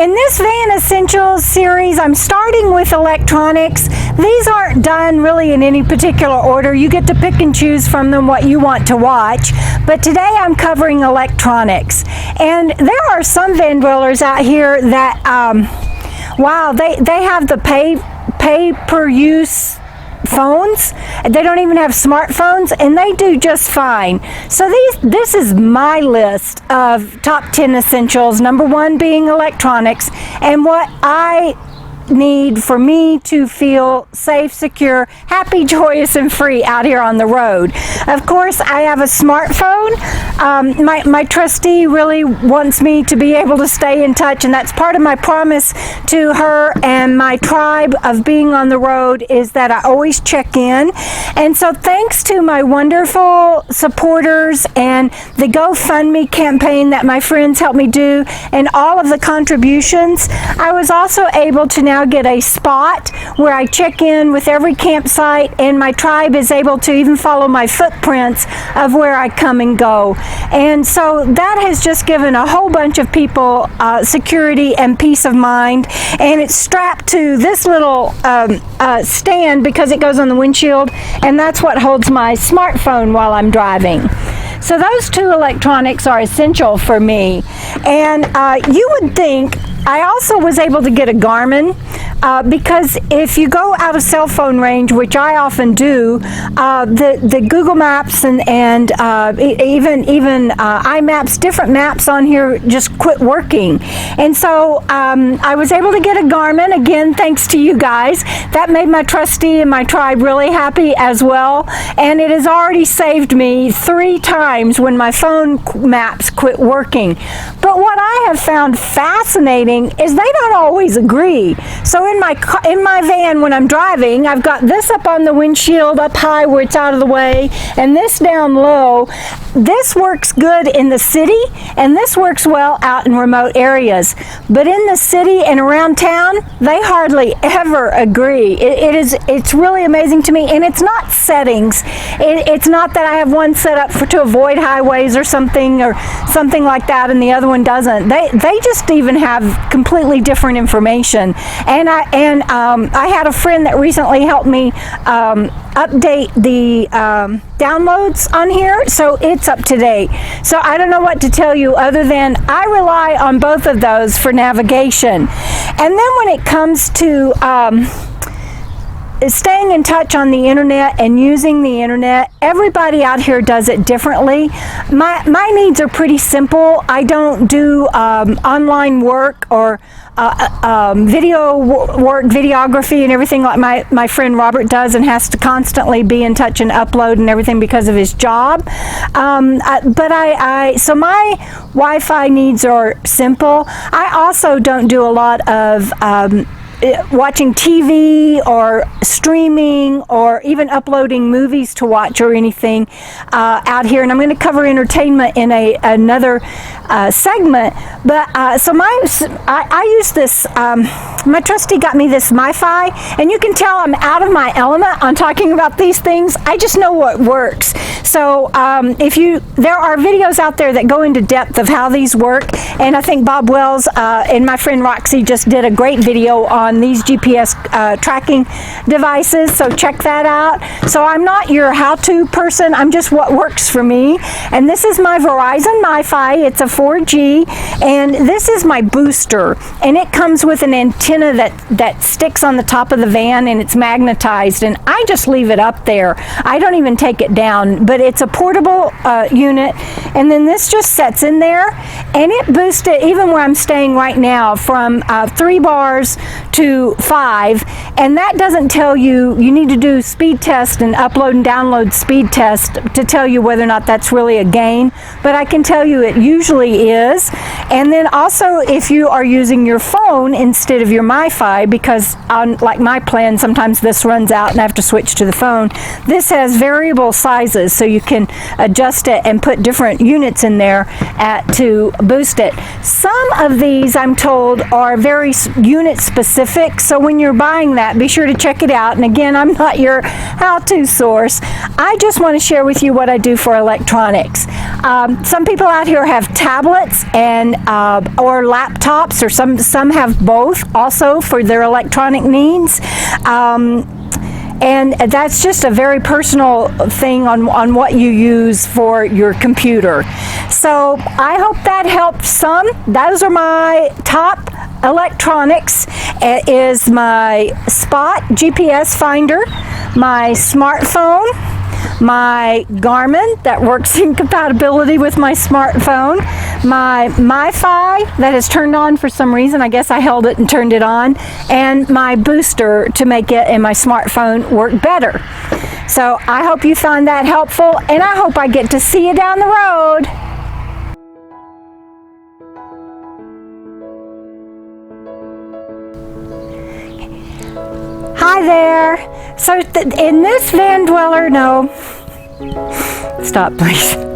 In this Van Essentials series, I'm starting with electronics. These aren't done really in any particular order. You get to pick and choose from them what you want to watch. But today I'm covering electronics. And there are some van dwellers out here that, wow, they have the pay per use phones. They don't even have smartphones, and they do just fine. So this is my list of top 10 essentials, number 1 being electronics, and what I need for me to feel safe, secure, happy, joyous, and free out here on the road. Of course, I have a smartphone. My trustee really wants me to be able to stay in touch, and that's part of my promise to her and my tribe of being on the road is that I always check in. And so thanks to my wonderful supporters and the GoFundMe campaign that my friends helped me do and all of the contributions, I was also able to now get a spot where I check in with every campsite, and my tribe is able to even follow my footprints of where I come and go. And so that has just given a whole bunch of people security and peace of mind. And it's strapped to this little stand because it goes on the windshield, and that's what holds my smartphone while I'm driving. So those two electronics are essential for me. And you would think I also was able to get a Garmin because if you go out of cell phone range, which I often do, the Google Maps and even iMaps, different maps on here just quit working. And so I was able to get a Garmin, again, thanks to you guys. That made my trustee and my tribe really happy as well. And it has already saved me 3 times when my phone maps quit working. But what I have found fascinating is they don't always agree. So in my van when I'm driving, I've got this up on the windshield up high where it's out of the way, and this down low. This works good in the city, and this works well out in remote areas. But in the city and around town, they hardly ever agree. It's really amazing to me, and it's not settings. It's not that I have one set up to avoid highways or something like that, and the other one doesn't. They just even have completely different information. And I had a friend that recently helped me update the downloads on here, so it's up to date. So I don't know what to tell you other than I rely on both of those for navigation. And then when it comes to staying in touch on the internet and using the internet, everybody out here does it differently. My needs are pretty simple. I don't do online work or video work, videography and everything like my friend Robert does, and has to constantly be in touch and upload and everything because of his job. So my Wi-Fi needs are simple. I also don't do a lot of watching TV or streaming or even uploading movies to watch or anything out here, and I'm going to cover entertainment in another segment. But so I use this. My trustee got me this MIFI, and you can tell I'm out of my element on talking about these things. I just know what works. So there are videos out there that go into depth of how these work, and I think Bob Wells and my friend Roxy just did a great video on these GPS tracking devices, so check that out. So I'm not your how-to person, I'm just what works for me. And this is my Verizon MiFi. It's a 4G, and this is my booster, and it comes with an antenna that sticks on the top of the van, and it's magnetized, and I just leave it up there. I don't even take it down, but it's a portable unit, and then this just sets in there, and it boosts it even where I'm staying right now from 3 bars to 5, and that doesn't tell you need to do speed test and upload and download speed test to tell you whether or not that's really a gain, but I can tell you it usually is. And then also if you are using your phone instead of your MiFi, because on like my plan sometimes this runs out and I have to switch to the phone, this has variable sizes so you can adjust it and put different units in there to boost it. Some of these I'm told are very unit specific. specific, so when you're buying that, be sure to check it out. And again, I'm not your how-to source. I just want to share with you what I do for electronics. Some people out here have tablets and or laptops, or some have both also for their electronic needs. And that's just a very personal thing on what you use for your computer. So I hope that helps some. Those are my top electronics. It is my Spot GPS finder, my smartphone, my Garmin that works in compatibility with my smartphone, my MIFI that is turned on for some reason. I guess I held it and turned it on, and my booster to make it and my smartphone work better. So I hope you found that helpful, and I hope I get to see you down the road. Hi there. So in this Vandweller, no, stop please.